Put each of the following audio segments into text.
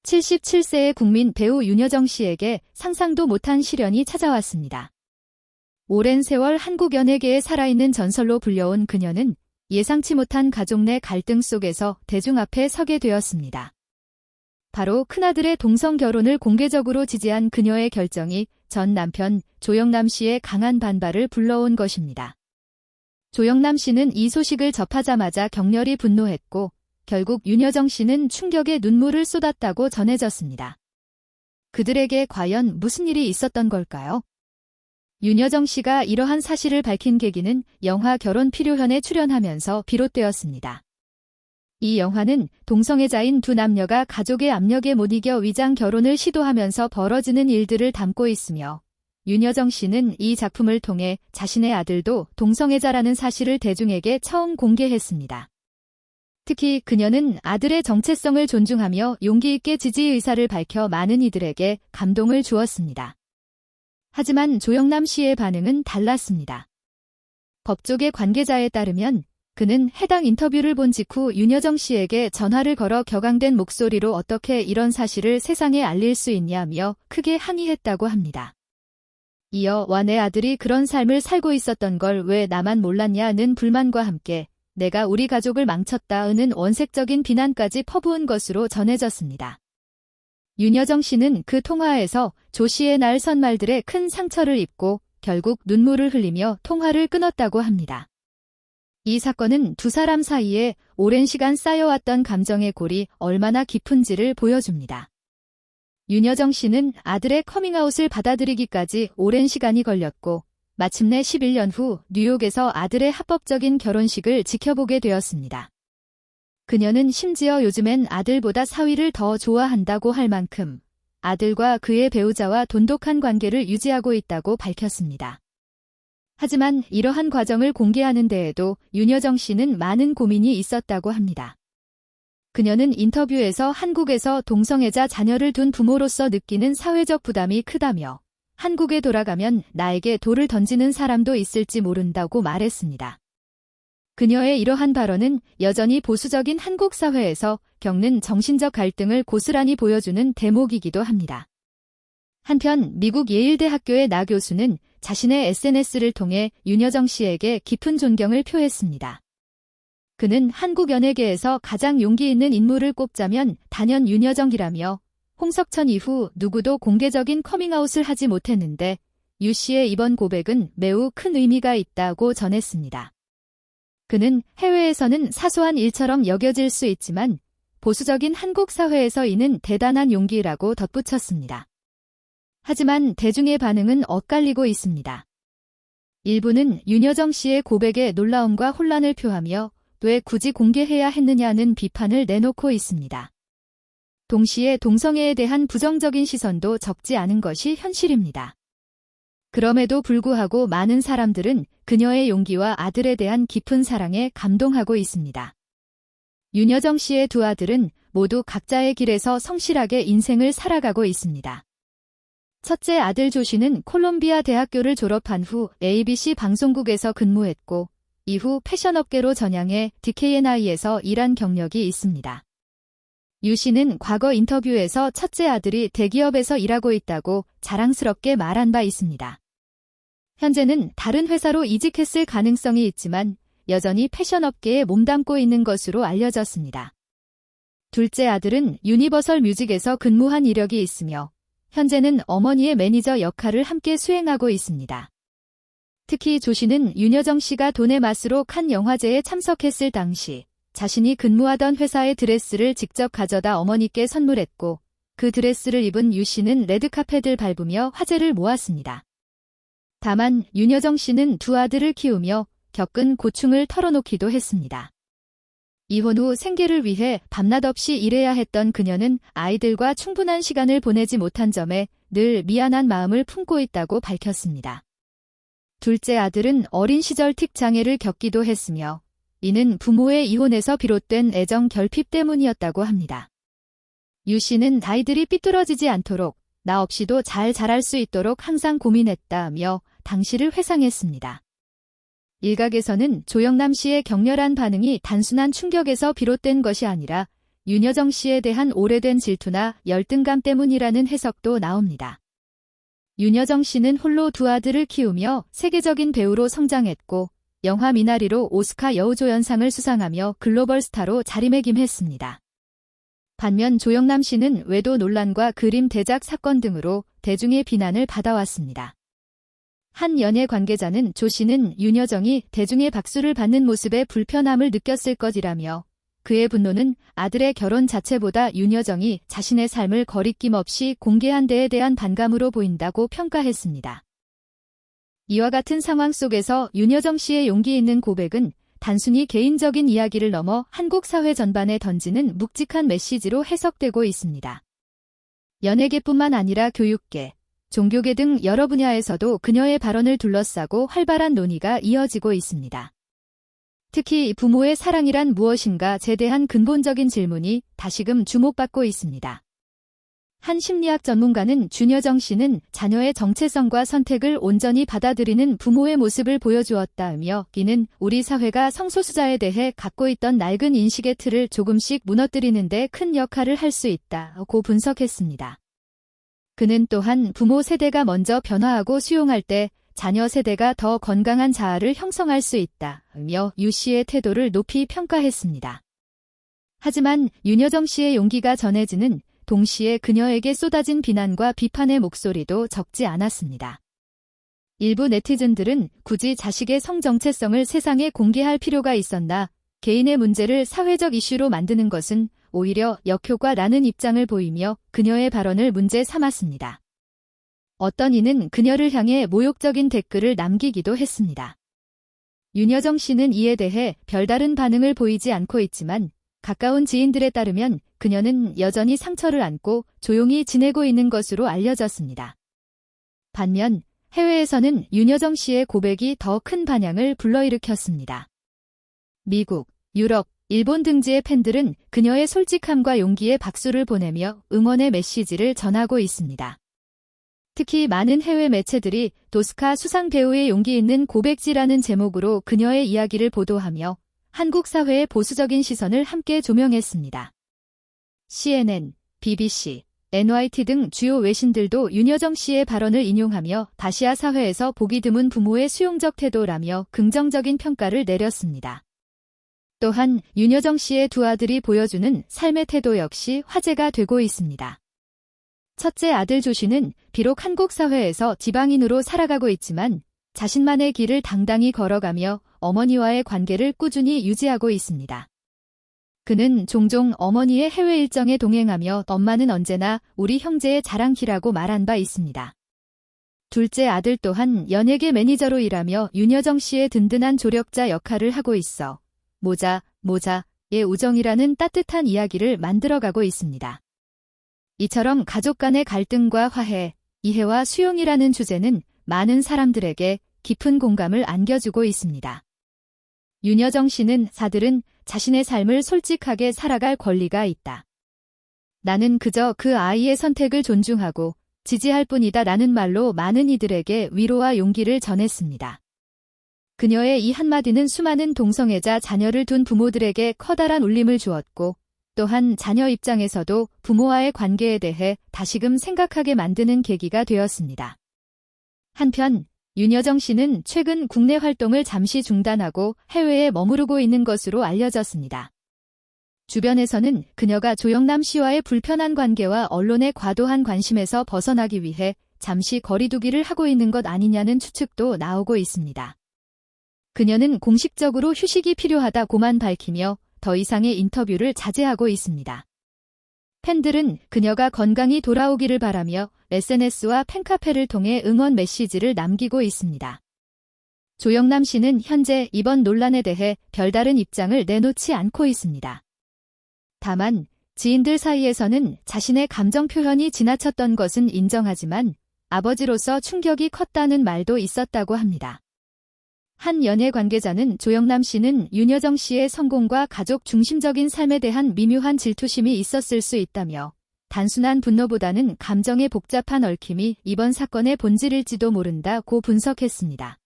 77세의 국민 배우 윤여정 씨에게 상상도 못한 시련이 찾아왔습니다. 오랜 세월 한국 연예계에 살아있는 전설로 불려온 그녀는 예상치 못한 가족 내 갈등 속에서 대중 앞에 서게 되었습니다. 바로 큰아들의 동성 결혼을 공개적으로 지지한 그녀의 결정이 전 남편 조영남 씨의 강한 반발을 불러온 것입니다. 조영남 씨는 이 소식을 접하자마자 격렬히 분노했고 결국 윤여정 씨는 충격에 눈물을 쏟았다고 전해졌습니다. 그들에게 과연 무슨 일이 있었던 걸까요? 윤여정 씨가 이러한 사실을 밝힌 계기는 영화 결혼 필요현에 출연하면서 비롯되었습니다. 이 영화는 동성애자인 두 남녀가 가족의 압력에 못 이겨 위장 결혼을 시도하면서 벌어지는 일들을 담고 있으며 윤여정 씨는 이 작품을 통해 자신의 아들도 동성애자라는 사실을 대중에게 처음 공개했습니다. 특히 그녀는 아들의 정체성을 존중하며 용기 있게 지지 의사를 밝혀 많은 이들에게 감동을 주었습니다. 하지만 조영남 씨의 반응은 달랐습니다. 법조계 관계자에 따르면 그는 해당 인터뷰를 본 직후 윤여정 씨에게 전화를 걸어 격앙된 목소리로 어떻게 이런 사실을 세상에 알릴 수 있냐며 크게 항의했다고 합니다. 이어 와 내 아들이 그런 삶을 살고 있었던 걸 왜 나만 몰랐냐는 불만과 함께 내가 우리 가족을 망쳤다는 원색적인 비난까지 퍼부은 것으로 전해졌습니다. 윤여정 씨는 그 통화에서 조 씨의 날 선 말들에 큰 상처를 입고 결국 눈물을 흘리며 통화를 끊었다고 합니다. 이 사건은 두 사람 사이에 오랜 시간 쌓여왔던 감정의 골이 얼마나 깊은지를 보여줍니다. 윤여정 씨는 아들의 커밍아웃을 받아들이기까지 오랜 시간이 걸렸고 마침내 11년 후 뉴욕에서 아들의 합법적인 결혼식을 지켜보게 되었습니다. 그녀는 심지어 요즘엔 아들보다 사위를 더 좋아한다고 할 만큼 아들과 그의 배우자와 돈독한 관계를 유지하고 있다고 밝혔습니다. 하지만 이러한 과정을 공개하는 데에도 윤여정 씨는 많은 고민이 있었다고 합니다. 그녀는 인터뷰에서 한국에서 동성애자 자녀를 둔 부모로서 느끼는 사회적 부담이 크다며 한국에 돌아가면 나에게 돌을 던지는 사람도 있을지 모른다고 말했습니다. 그녀의 이러한 발언은 여전히 보수적인 한국 사회에서 겪는 정신적 갈등을 고스란히 보여주는 대목이기도 합니다. 한편 미국 예일대학교의 나 교수는 자신의 SNS를 통해 윤여정 씨에게 깊은 존경을 표했습니다. 그는 한국 연예계에서 가장 용기 있는 인물을 꼽자면 단연 윤여정이라며 홍석천 이후 누구도 공개적인 커밍아웃을 하지 못했는데 유 씨의 이번 고백은 매우 큰 의미가 있다고 전했습니다. 그는 해외에서는 사소한 일처럼 여겨질 수 있지만 보수적인 한국 사회에서 이는 대단한 용기라고 덧붙였습니다. 하지만 대중의 반응은 엇갈리고 있습니다. 일부는 윤여정 씨의 고백에 놀라움과 혼란을 표하며 왜 굳이 공개해야 했느냐는 비판을 내놓고 있습니다. 동시에 동성애에 대한 부정적인 시선도 적지 않은 것이 현실입니다. 그럼에도 불구하고 많은 사람들은 그녀의 용기와 아들에 대한 깊은 사랑에 감동하고 있습니다. 윤여정 씨의 두 아들은 모두 각자의 길에서 성실하게 인생을 살아가고 있습니다. 첫째 아들 조 씨는 콜롬비아 대학교를 졸업한 후 ABC 방송국에서 근무했고 이후 패션업계로 전향해 DKNI에서 일한 경력이 있습니다. 유 씨는 과거 인터뷰에서 첫째 아들이 대기업에서 일하고 있다고 자랑스럽게 말한 바 있습니다. 현재는 다른 회사로 이직했을 가능성이 있지만 여전히 패션업계에 몸담고 있는 것으로 알려졌습니다. 둘째 아들은 유니버설 뮤직에서 근무한 이력이 있으며 현재는 어머니의 매니저 역할을 함께 수행하고 있습니다. 특히 조 씨는 윤여정 씨가 돈의 맛으로 칸 영화제에 참석했을 당시 자신이 근무하던 회사의 드레스를 직접 가져다 어머니께 선물했고 그 드레스를 입은 유 씨는 레드카펫을 밟으며 화제를 모았습니다. 다만 윤여정 씨는 두 아들을 키우며 겪은 고충을 털어놓기도 했습니다. 이혼 후 생계를 위해 밤낮 없이 일해야 했던 그녀는 아이들과 충분한 시간을 보내지 못한 점에 늘 미안한 마음을 품고 있다고 밝혔습니다. 둘째 아들은 어린 시절 틱 장애를 겪기도 했으며 이는 부모의 이혼에서 비롯된 애정 결핍 때문이었다고 합니다. 유 씨는 아이들이 삐뚤어지지 않도록 나 없이도 잘 자랄 수 있도록 항상 고민했다며 당시를 회상했습니다. 일각에서는 조영남 씨의 격렬한 반응이 단순한 충격에서 비롯된 것이 아니라 윤여정 씨에 대한 오래된 질투나 열등감 때문이라는 해석도 나옵니다. 윤여정 씨는 홀로 두 아들을 키우며 세계적인 배우로 성장했고 영화 미나리로 오스카 여우조연상을 수상하며 글로벌 스타로 자리매김했습니다. 반면 조영남 씨는 외도 논란과 그림 대작 사건 등으로 대중의 비난을 받아왔습니다. 한 연예 관계자는 조 씨는 윤여정이 대중의 박수를 받는 모습에 불편함을 느꼈을 것이라며 그의 분노는 아들의 결혼 자체보다 윤여정이 자신의 삶을 거리낌 없이 공개한 데에 대한 반감으로 보인다고 평가했습니다. 이와 같은 상황 속에서 윤여정 씨의 용기 있는 고백은 단순히 개인적인 이야기를 넘어 한국 사회 전반에 던지는 묵직한 메시지로 해석되고 있습니다. 연예계뿐만 아니라 교육계, 종교계 등 여러 분야에서도 그녀의 발언을 둘러싸고 활발한 논의가 이어지고 있습니다. 특히 부모의 사랑이란 무엇인가에 대한 근본적인 질문이 다시금 주목받고 있습니다. 한 심리학 전문가는 윤여정 씨는 자녀의 정체성과 선택을 온전히 받아들이는 부모의 모습을 보여주었다며 이는 우리 사회가 성소수자에 대해 갖고 있던 낡은 인식의 틀을 조금씩 무너뜨리는 데 큰 역할을 할 수 있다고 분석했습니다. 그는 또한 부모 세대가 먼저 변화하고 수용할 때 자녀 세대가 더 건강한 자아를 형성할 수 있다며 유 씨의 태도를 높이 평가했습니다. 하지만 윤여정 씨의 용기가 전해지는 동시에 그녀에게 쏟아진 비난과 비판의 목소리도 적지 않았습니다. 일부 네티즌들은 굳이 자식의 성 정체성을 세상에 공개할 필요가 있었나, 개인의 문제를 사회적 이슈로 만드는 것은 오히려 역효과라는 입장을 보이며 그녀의 발언을 문제 삼았습니다. 어떤 이는 그녀를 향해 모욕적인 댓글을 남기기도 했습니다. 윤여정 씨는 이에 대해 별다른 반응을 보이지 않고 있지만 가까운 지인들에 따르면 그녀는 여전히 상처를 안고 조용히 지내고 있는 것으로 알려졌습니다. 반면 해외에서는 윤여정 씨의 고백이 더 큰 반향을 불러일으켰습니다. 미국, 유럽, 일본 등지의 팬들은 그녀의 솔직함과 용기에 박수를 보내며 응원의 메시지를 전하고 있습니다. 특히 많은 해외 매체들이 오스카 수상 배우의 용기 있는 고백지라는 제목으로 그녀의 이야기를 보도하며 한국 사회의 보수적인 시선을 함께 조명했습니다. CNN, BBC, NYT 등 주요 외신들도 윤여정 씨의 발언을 인용하며 아시아 사회에서 보기 드문 부모의 수용적 태도라며 긍정적인 평가를 내렸습니다. 또한 윤여정 씨의 두 아들이 보여주는 삶의 태도 역시 화제가 되고 있습니다. 첫째 아들 조 씨는 비록 한국 사회에서 지방인으로 살아가고 있지만 자신만의 길을 당당히 걸어가며 어머니와의 관계를 꾸준히 유지하고 있습니다. 그는 종종 어머니의 해외 일정에 동행하며 엄마는 언제나 우리 형제의 자랑키라고 말한 바 있습니다. 둘째 아들 또한 연예계 매니저로 일하며 윤여정 씨의 든든한 조력자 역할을 하고 있어 모자의 우정이라는 따뜻한 이야기를 만들어가고 있습니다. 이처럼 가족 간의 갈등과 화해, 이해와 수용이라는 주제는 많은 사람들에게 깊은 공감을 안겨주고 있습니다. 윤여정 씨는 아들은 자신의 삶을 솔직하게 살아갈 권리가 있다. 나는 그저 그 아이의 선택을 존중하고 지지할 뿐이다 라는 말로 많은 이들에게 위로와 용기를 전했습니다. 그녀의 이 한마디는 수많은 동성애자 자녀를 둔 부모들에게 커다란 울림을 주었고 또한 자녀 입장에서도 부모와의 관계에 대해 다시금 생각하게 만드는 계기가 되었습니다. 한편 윤여정 씨는 최근 국내 활동을 잠시 중단하고 해외에 머무르고 있는 것으로 알려졌습니다. 주변에서는 그녀가 조영남 씨와의 불편한 관계와 언론의 과도한 관심에서 벗어나기 위해 잠시 거리두기를 하고 있는 것 아니냐는 추측도 나오고 있습니다. 그녀는 공식적으로 휴식이 필요하다고만 밝히며 더 이상의 인터뷰를 자제하고 있습니다. 팬들은 그녀가 건강히 돌아오기를 바라며 SNS와 팬카페를 통해 응원 메시지를 남기고 있습니다. 조영남 씨는 현재 이번 논란에 대해 별다른 입장을 내놓지 않고 있습니다. 다만 지인들 사이에서는 자신의 감정 표현이 지나쳤던 것은 인정하지만 아버지로서 충격이 컸다는 말도 있었다고 합니다. 한 연예 관계자는 조영남 씨는 윤여정 씨의 성공과 가족 중심적인 삶에 대한 미묘한 질투심이 있었을 수 있다며 단순한 분노보다는 감정의 복잡한 얽힘이 이번 사건의 본질일지도 모른다고 분석했습니다.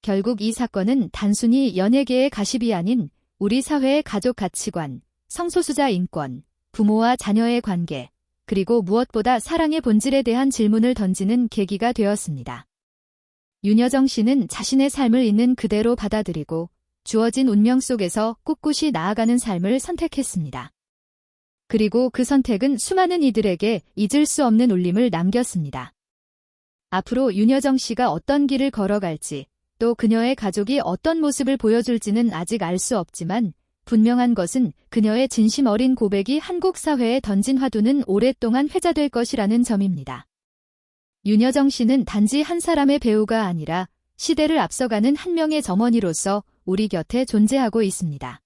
결국 이 사건은 단순히 연예계의 가십이 아닌 우리 사회의 가족 가치관, 성소수자 인권, 부모와 자녀의 관계, 그리고 무엇보다 사랑의 본질에 대한 질문을 던지는 계기가 되었습니다. 윤여정 씨는 자신의 삶을 있는 그대로 받아들이고 주어진 운명 속에서 꿋꿋이 나아가는 삶을 선택했습니다. 그리고 그 선택은 수많은 이들에게 잊을 수 없는 울림을 남겼습니다. 앞으로 윤여정 씨가 어떤 길을 걸어갈지, 또 그녀의 가족이 어떤 모습을 보여줄지는 아직 알 수 없지만 분명한 것은 그녀의 진심 어린 고백이 한국 사회에 던진 화두는 오랫동안 회자될 것이라는 점입니다. 윤여정 씨는 단지 한 사람의 배우가 아니라 시대를 앞서가는 한 명의 점원이로서 우리 곁에 존재하고 있습니다.